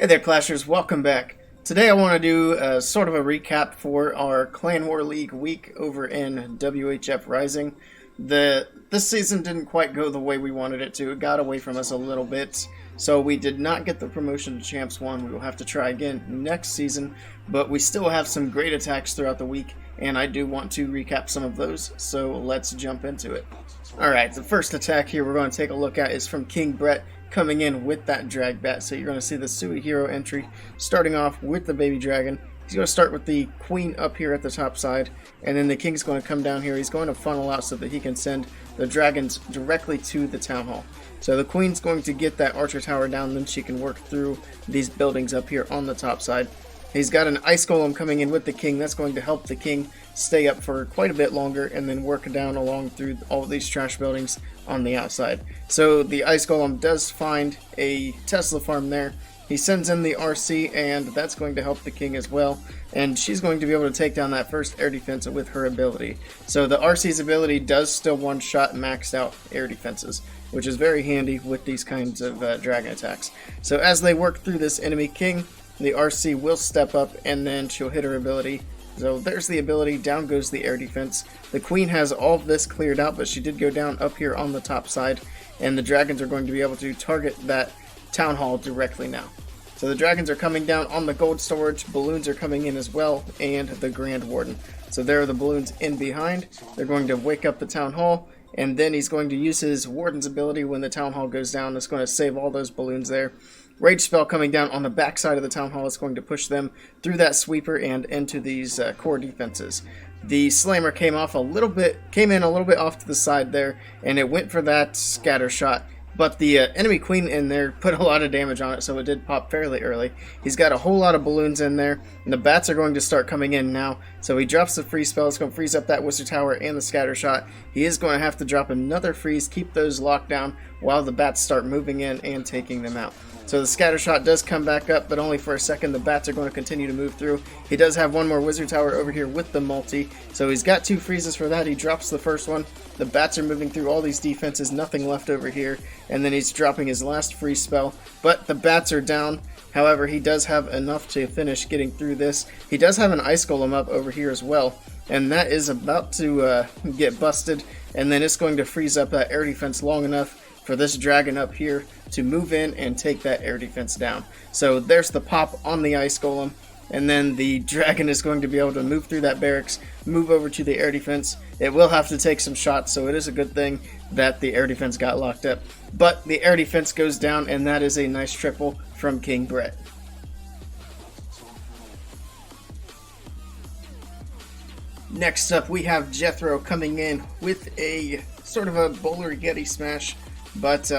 Hey there, Clashers. Welcome back. Today I want to do sort of a recap for our Clan War League week over in WHF Rising. This season didn't quite go the way we wanted it to. It got away from us a little bit. So we did not get the promotion to Champs 1. We will have to try again next season. But we still have some great attacks throughout the week. And I do want to recap some of those. So let's jump into it. Alright, the first attack here we're going to take a look at is from King Brett, coming in with that drag bat. So you're going to see the Sui hero entry starting off with the baby dragon. He's going to start with the queen up here at the top side, and then the king's going to come down here. He's going to funnel out so that he can send the dragons directly to the town hall. So the queen's going to get that archer tower down, then she can work through these buildings up here on the top side. He's got an ice golem coming in with the king. That's going to help the king stay up for quite a bit longer and then work down along through all of these trash buildings on the outside. So the ice golem does find a Tesla farm there. He sends in the RC, and that's going to help the king as well. And she's going to be able to take down that first air defense with her ability. So the RC's ability does still one-shot maxed out air defenses, which is very handy with these kinds of dragon attacks. So as they work through this enemy king, the RC will step up and then she'll hit her ability. So there's the ability, down goes the air defense. The queen has all of this cleared out, but she did go down up here on the top side, and the dragons are going to be able to target that town hall directly now. So the dragons are coming down on the gold storage, balloons are coming in as well, and the grand warden. So there are the balloons in behind. They're going to wake up the town hall, and then he's going to use his warden's ability when the town hall goes down. It's going to save all those balloons there. Rage spell coming down on the back side of the town hall is going to push them through that sweeper and into these core defenses. The slammer came in a little bit off to the side there, and it went for that scatter shot. But the enemy queen in there put a lot of damage on it, so it did pop fairly early. He's got a whole lot of balloons in there, and the bats are going to start coming in now. So he drops the freeze spell. It's going to freeze up that wizard tower and the scatter shot. He is going to have to drop another freeze, keep those locked down while the bats start moving in and taking them out. So the scatter shot does come back up, but only for a second. The bats are going to continue to move through. He does have one more wizard tower over here with the multi, so he's got two freezes for that. He drops the first one. The bats are moving through all these defenses, nothing left over here, and then he's dropping his last freeze spell, but the bats are down. However, he does have enough to finish getting through this. He does have an ice golem up over here as well, and that is about to get busted, and then it's going to freeze up that air defense long enough for this dragon up here to move in and take that air defense down. So there's the pop on the ice golem, and then the dragon is going to be able to move through that barracks, move over to the air defense. It will have to take some shots, so it is a good thing that the air defense got locked up. But the air defense goes down, and that is a nice triple from King Brett. Next up, we have Jethro coming in with a sort of a bowler Yeti smash, but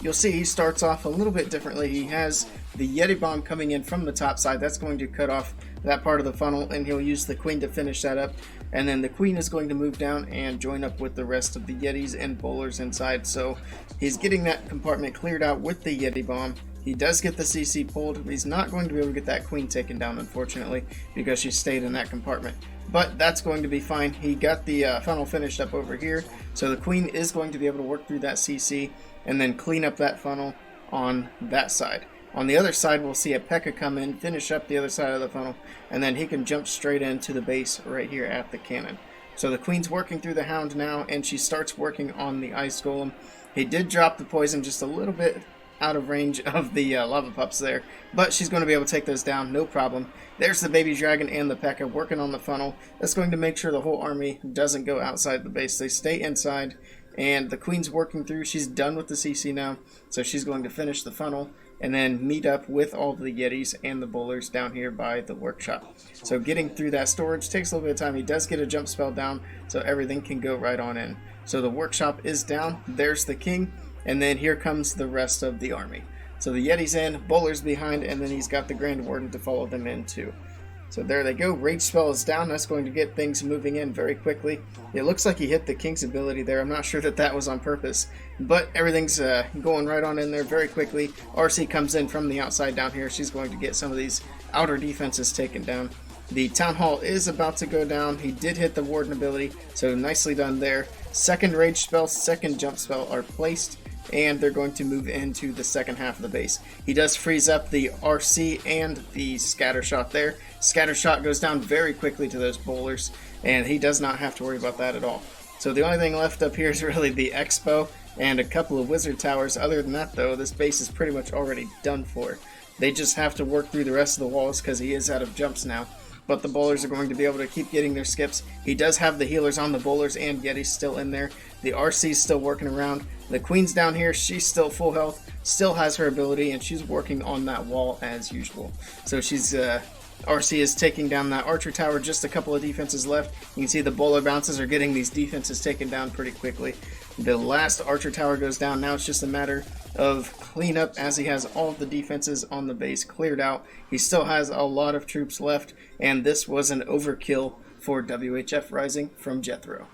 you'll see he starts off a little bit differently. He has the Yeti bomb coming in from the top side. That's going to cut off that part of the funnel, and he'll use the queen to finish that up. And then the queen is going to move down and join up with the rest of the Yetis and bowlers inside. So he's getting that compartment cleared out with the Yeti bomb. He does get the CC pulled. He's not going to be able to get that queen taken down, unfortunately, because she stayed in that compartment. But that's going to be fine. He got the funnel finished up over here, so the queen is going to be able to work through that CC and then clean up that funnel on that side. On the other side, we'll see a P.E.K.K.A come in, finish up the other side of the funnel, and then he can jump straight into the base right here at the cannon. So the queen's working through the hound now, and she starts working on the ice golem. He did drop the poison just a little bit out of range of the lava pups there, but she's going to be able to take those down, no problem. There's the baby dragon and the P.E.K.K.A working on the funnel. That's going to make sure the whole army doesn't go outside the base. They stay inside, and the queen's working through. She's done with the CC now, so she's going to finish the funnel and then meet up with all the Yetis and the bowlers down here by the workshop. So getting through that storage takes a little bit of time. He does get a jump spell down, so everything can go right on in. So the workshop is down. There's the king, and then here comes the rest of the army. So the Yeti's in, bowlers behind, and then he's got the grand warden to follow them in too. So there they go. Rage spell is down. That's going to get things moving in very quickly. It looks like he hit the king's ability there. I'm not sure that that was on purpose, but everything's going right on in there very quickly. RC comes in from the outside down here. She's going to get some of these outer defenses taken down. The town hall is about to go down. He did hit the warden ability, so nicely done there. Second rage spell, second jump spell are placed. and they're going to move into the second half of the base. He does freeze up the RC and the scatter shot there. Scatter shot goes down very quickly to those bowlers, and he does not have to worry about that at all. So the only thing left up here is really the Expo and a couple of wizard towers. Other than that, though, this base is pretty much already done for. They just have to work through the rest of the walls because he is out of jumps now. But the bowlers are going to be able to keep getting their skips. He does have the healers on the bowlers, and Yeti's still in there. The RC's still working around. The Queen's down here. She's still full health, still has her ability, and she's working on that wall as usual. So she's RC is taking down that archer tower. Just a couple of defenses left. You can see the bowler bounces are getting these defenses taken down pretty quickly. The last archer tower goes down. Now it's just a matter of cleanup as he has all of the defenses on the base cleared out. He still has a lot of troops left, and this was an overkill for WHF Rising from Jethro.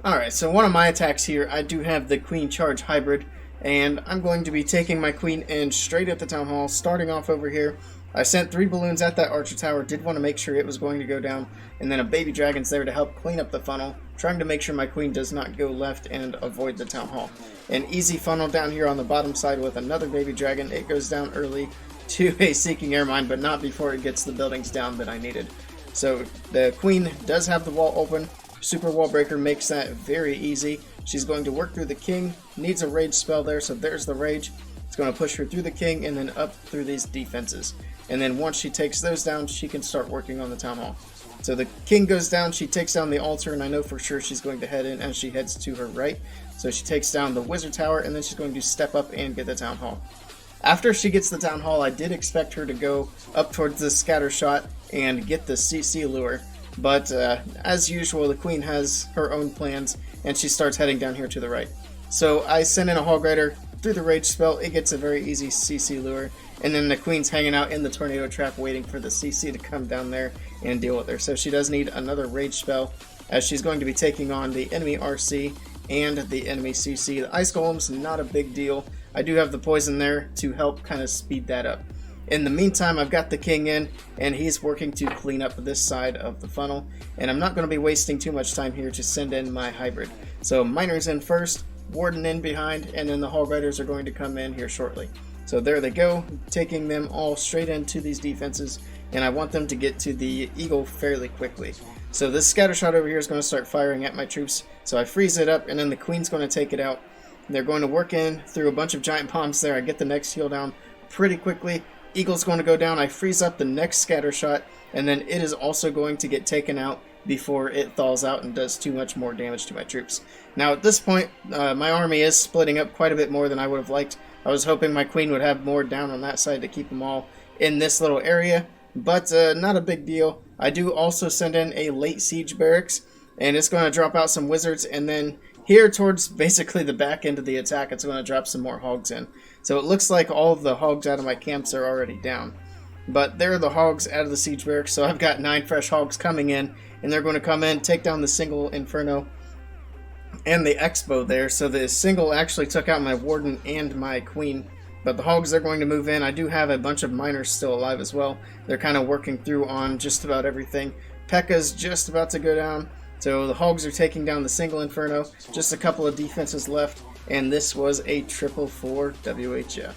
Alright, so one of my attacks here, I do have the Queen Charge Hybrid, and I'm going to be taking my Queen in straight at the Town Hall, starting off over here. I sent 3 balloons at that Archer Tower, did want to make sure it was going to go down, and then a Baby Dragon's there to help clean up the funnel, trying to make sure my Queen does not go left and avoid the Town Hall. An easy funnel down here on the bottom side with another Baby Dragon. It goes down early to a Seeking Air Mine, but not before it gets the buildings down that I needed. So the Queen does have the wall open. Super Wall Breaker makes that very easy. She's going to work through the King, needs a rage spell there, so there's the rage. It's going to push her through the King and then up through these defenses. And then once she takes those down, she can start working on the Town Hall. So the King goes down, she takes down the altar, and I know for sure she's going to head in as she heads to her right. So she takes down the Wizard Tower, and then she's going to step up and get the Town Hall. After she gets the Town Hall, I did expect her to go up towards the Scatter Shot and get the CC Lure. But as usual, the Queen has her own plans, and she starts heading down here to the right. So I send in a Hog Rider through the Rage spell. It gets a very easy CC Lure, and then the Queen's hanging out in the Tornado Trap waiting for the CC to come down there and deal with her. So she does need another Rage spell, as she's going to be taking on the enemy RC and the enemy CC. The Ice Golem's not a big deal. I do have the poison there to help kind of speed that up. In the meantime, I've got the King in, and he's working to clean up this side of the funnel, and I'm not going to be wasting too much time here to send in my hybrid. So Miner's in first, Warden in behind, and then the Hog Riders are going to come in here shortly. So there they go, taking them all straight into these defenses, and I want them to get to the Eagle fairly quickly. So this scatter shot over here is going to start firing at my troops, so I freeze it up, and then the Queen's going to take it out. They're going to work in through a bunch of giant bombs there. I get the next heal down pretty quickly. Eagle's going to go down. I freeze up the next scatter shot, and then it is also going to get taken out before it thaws out and does too much more damage to my troops. Now at this point, my army is splitting up quite a bit more than I would have liked. I was hoping my Queen would have more down on that side to keep them all in this little area, but not a big deal. I do also send in a late siege barracks, and it's going to drop out some wizards, and then here towards basically the back end of the attack, it's going to drop some more hogs in. So it looks like all of the hogs out of my camps are already down. But there are the hogs out of the siege barracks, so I've got 9 fresh hogs coming in, and they're going to come in, take down the single Inferno and the Expo there. So the single actually took out my Warden and my Queen, but the hogs are going to move in. I do have a bunch of miners still alive as well. They're kind of working through on just about everything. P.E.K.K.A.'s just about to go down. So the hogs are taking down the single Inferno, just a couple of defenses left, and this was a triple for WHF.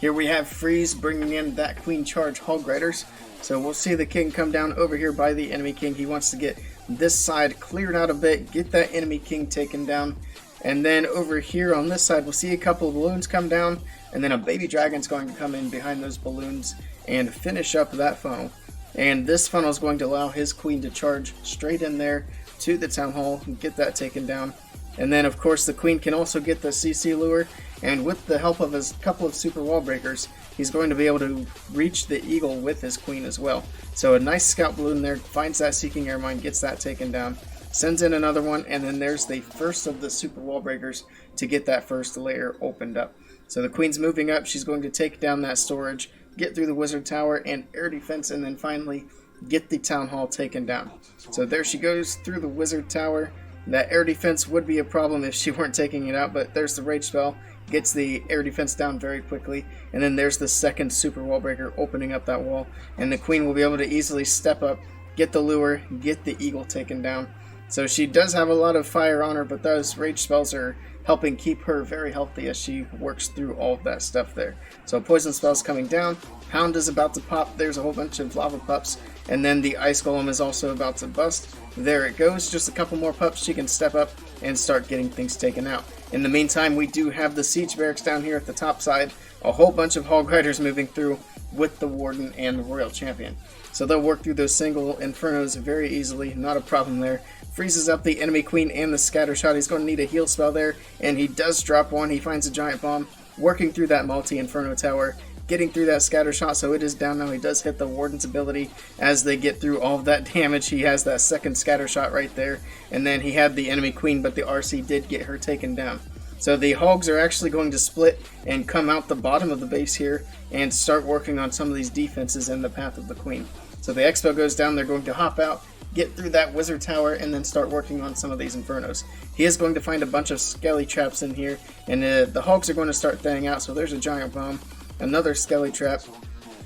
Here we have Freeze bringing in that Queen Charge Hog Riders. So we'll see the King come down over here by the enemy King. He wants to get this side cleared out a bit, get that enemy King taken down. And then over here on this side, we'll see a couple of balloons come down, and then a Baby Dragon's going to come in behind those balloons and finish up that funnel. And this funnel is going to allow his Queen to charge straight in there to the Town Hall and get that taken down. And then of course the Queen can also get the CC Lure, and with the help of a couple of Super Wall Breakers, he's going to be able to reach the Eagle with his Queen as well. So a nice scout balloon there, finds that Seeking Air Mine, gets that taken down, sends in another one, and then there's the first of the Super Wall Breakers to get that first layer opened up. So the Queen's moving up, she's going to take down that storage, get through the wizard tower and air defense, and then finally get the town hall taken down. So there she goes through the wizard tower. That air defense would be a problem if she weren't taking it out, but there's the rage spell, gets the air defense down very quickly, and then there's the second super wall breaker opening up that wall, and the queen will be able to easily step up, get the lure, get the eagle taken down. So she does have a lot of fire on her, but those rage spells are helping keep her very healthy as she works through all of that stuff there. So poison spells coming down, Hound is about to pop, there's a whole bunch of lava pups, and then the ice golem is also about to bust. There it goes, just a couple more pups, she can step up and start getting things taken out. In the meantime, we do have the siege barracks down here at the top side, a whole bunch of hog riders moving through with the warden and the royal champion. So they'll work through those single infernos very easily, not a problem there. Freezes up the enemy queen and the scatter shot. He's going to need a heal spell there, and he does drop one. He finds a giant bomb, working through that multi-inferno tower, getting through that scatter shot, so it is down now. He does hit the warden's ability as they get through all of that damage. He has that second scatter shot right there, and then he had the enemy queen, but the RC did get her taken down. So the hogs are actually going to split and come out the bottom of the base here and start working on some of these defenses in the path of the queen. So the expo goes down, they're going to hop out, get through that wizard tower, and then start working on some of these infernos. He is going to find a bunch of skelly traps in here, and the hogs are going to start thinning out. So there's a giant bomb, another skelly trap,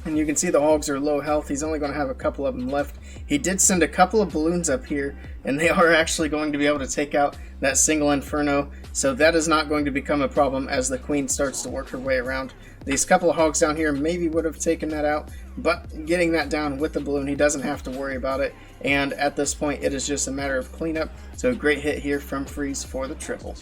and you can see the hogs are low health. He's only going to have a couple of them left. He did send a couple of balloons up here, and they are actually going to be able to take out that single inferno, so that is not going to become a problem as the queen starts to work her way around. These couple of hogs down here maybe would have taken that out, but getting that down with the balloon, he doesn't have to worry about it, and at this point it is just a matter of cleanup. So a great hit here from Freeze for the triple.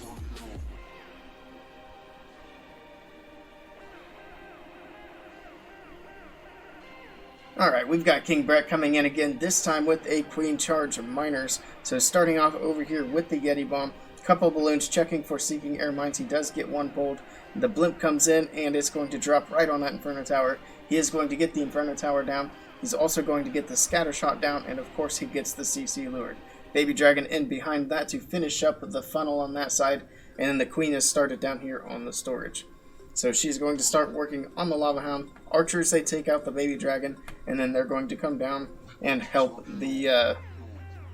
Alright, we've got King Brett coming in again, this time with a Queen Charge of Miners. So starting off over here with the Yeti Bomb, couple balloons checking for Seeking Air Mines. He does get one pulled. The blimp comes in and it's going to drop right on that Inferno Tower. He is going to get the Inferno Tower down. He's also going to get the Scatter Shot down, and of course he gets the CC lured. Baby Dragon in behind that to finish up the funnel on that side, and then the Queen is started down here on the storage. So she's going to start working on the Lava Hound. Archers, they take out the Baby Dragon, and then they're going to come down and help the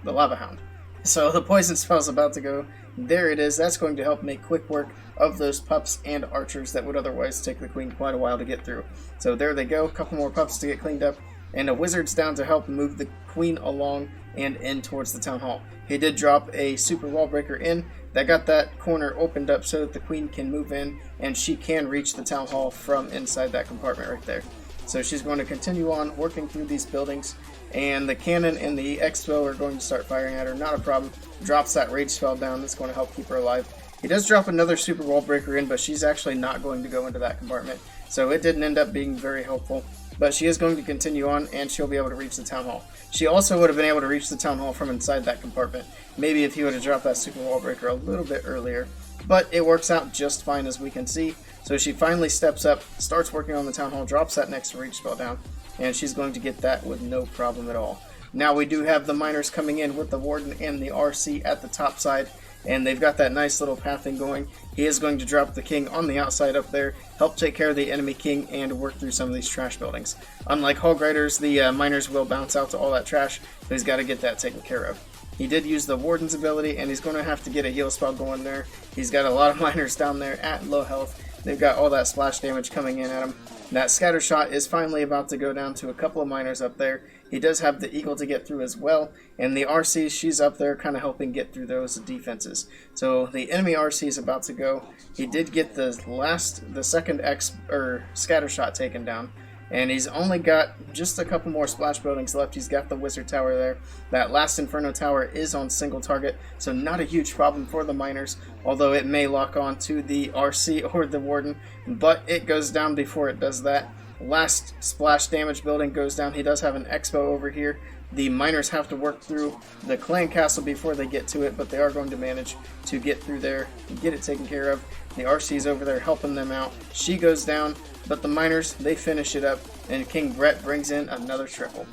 Lava Hound. So the poison spell's about to go. There it is. That's going to help make quick work of those pups and archers that would otherwise take the queen quite a while to get through. So there they go. A couple more pups to get cleaned up, and a wizard's down to help move the queen along and in towards the town hall. He did drop a super wall breaker in that got that corner opened up so that the queen can move in and she can reach the town hall from inside that compartment right there. So she's going to continue on working through these buildings, and the cannon and the expo are going to start firing at her. Not a problem. Drops that rage spell down. That's going to help keep her alive. He does drop another super wall breaker in, but she's actually not going to go into that compartment, so it didn't end up being very helpful. But she is going to continue on, and she'll be able to reach the town hall. She also would have been able to reach the town hall from inside that compartment, maybe if he would have dropped that super wall breaker a little bit earlier. But it works out just fine, as we can see. So she finally steps up, starts working on the town hall, drops that next rage spell down, and she's going to get that with no problem at all. Now we do have the miners coming in with the warden and the RC at the top side, and they've got that nice little pathing going. He is going to drop the king on the outside up there, help take care of the enemy king, and work through some of these trash buildings. Unlike hog riders, the miners will bounce out to all that trash, but he's got to get that taken care of. He did use the warden's ability, and he's going to have to get a heal spell going there. He's got a lot of miners down there at low health. They've got all that splash damage coming in at him. That scatter shot is finally about to go down to a couple of miners up there. He does have the eagle to get through as well, and the RC, she's up there kind of helping get through those defenses. So the enemy RC is about to go. He did get the second scatter shot taken down, and he's only got just a couple more splash buildings left. He's got the wizard tower there. That last inferno tower is on single target, so not a huge problem for the miners, although it may lock on to the RC or the warden, but it goes down before it does that. Last splash damage building goes down. He does have an expo over here. The miners have to work through the clan castle before they get to it, but they are going to manage to get through there and get it taken care of. The RC's over there helping them out. She goes down, but the miners, they finish it up, and King Brett brings in another triple.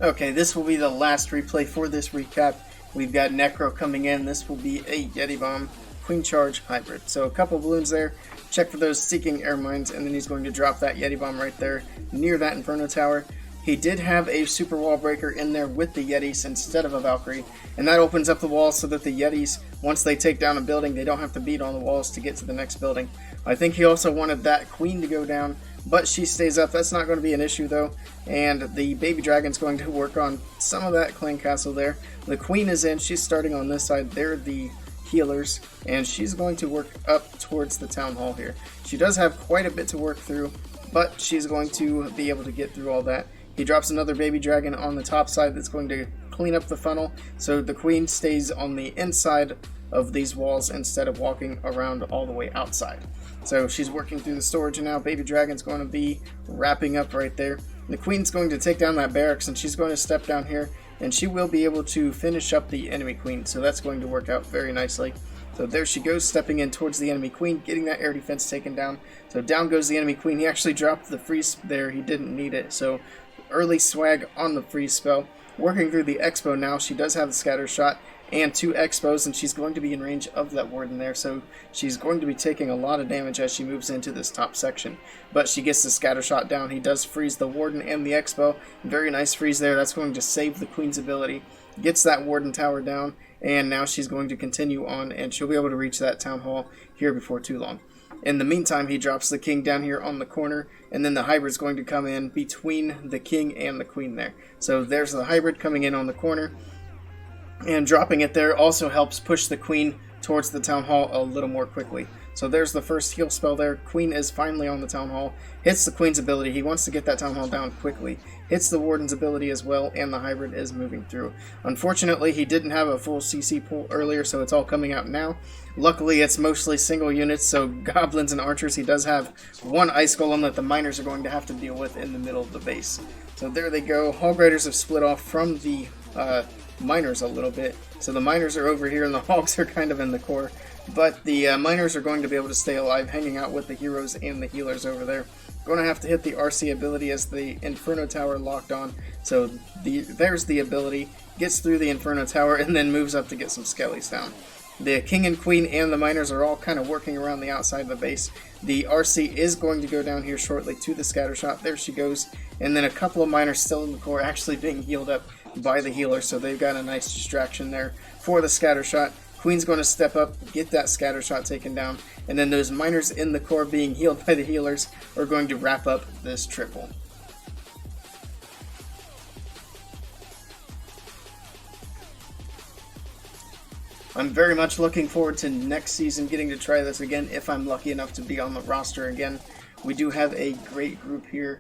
Okay, this will be the last replay for this recap. We've got Necro coming in. This will be a Yeti Bomb. Queen Charge Hybrid. So a couple balloons there. Check for those seeking air mines, and then he's going to drop that Yeti bomb right there near that Inferno Tower. He did have a super wall breaker in there with the Yetis instead of a Valkyrie, and that opens up the walls so that the Yetis, once they take down a building, they don't have to beat on the walls to get to the next building. I think he also wanted that Queen to go down, but she stays up. That's not going to be an issue though, and the Baby Dragon's going to work on some of that clan castle there. The Queen is in. She's starting on this side. They're the healers, and she's going to work up towards the town hall here. She does have quite a bit to work through, but she's going to be able to get through all that. He drops another Baby Dragon on the top side that's going to clean up the funnel, so the Queen stays on the inside of these walls instead of walking around all the way outside. So she's working through the storage, and now Baby Dragon's going to be wrapping up right there. The Queen's going to take down that barracks, and she's going to step down here, and she will be able to finish up the enemy Queen, so that's going to work out very nicely. So there she goes, stepping in towards the enemy Queen, getting that air defense taken down. So down goes the enemy Queen. He actually dropped the freeze there. He didn't need it, so early swag on the freeze spell. Working through the Expo now. She does have the scatter shot and 2 Expos, and she's going to be in range of that warden there, so she's going to be taking a lot of damage as she moves into this top section. But she gets the scatter shot down. He does freeze the warden and the Expo. Very nice freeze there. That's going to save the Queen's ability. Gets that warden tower down, and now she's going to continue on, and she'll be able to reach that town hall here before too long. In the meantime, he drops the king down here on the corner, and then the hybrid's going to come in between the king and the queen there. So there's the hybrid coming in on the corner, and dropping it there also helps push the queen towards the town hall a little more quickly. So there's the first heal spell there. Queen is finally on the town hall. Hits the queen's ability. He wants to get that town hall down quickly. Hits the warden's ability as well, and the hybrid is moving through. Unfortunately, he didn't have a full CC pool earlier, so it's all coming out now. Luckily, it's mostly single units, so goblins and archers. He does have 1 ice golem that the miners are going to have to deal with in the middle of the base. So there they go. Hog riders have split off from the miners a little bit. So the miners are over here, and the hogs are kind of in the core. But the miners are going to be able to stay alive, hanging out with the heroes and the healers over there. Going to have to hit the RC ability as the Inferno Tower locked on. So there's the ability. Gets through the Inferno Tower and then moves up to get some skellies down. The king and queen and the miners are all kind of working around the outside of the base. The RC is going to go down here shortly to the scatter shot. There she goes. And then a couple of miners still in the core, actually being healed up by the healer. So they've got a nice distraction there for the scatter shot. Queen's going to step up, get that scatter shot taken down, and then those miners in the core being healed by the healers are going to wrap up this triple. I'm very much looking forward to next season, getting to try this again if I'm lucky enough to be on the roster again. We do have a great group here,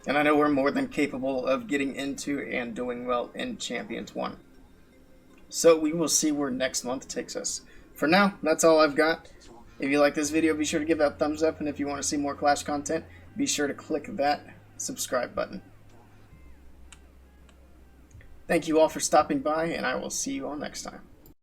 and I know we're more than capable of getting into and doing well in Champions 1. So we will see where next month takes us. For now, that's all I've got. If you like this video, be sure to give that a thumbs up, and if you want to see more Clash content, be sure to click that subscribe button. Thank you all for stopping by, and I will see you all next time.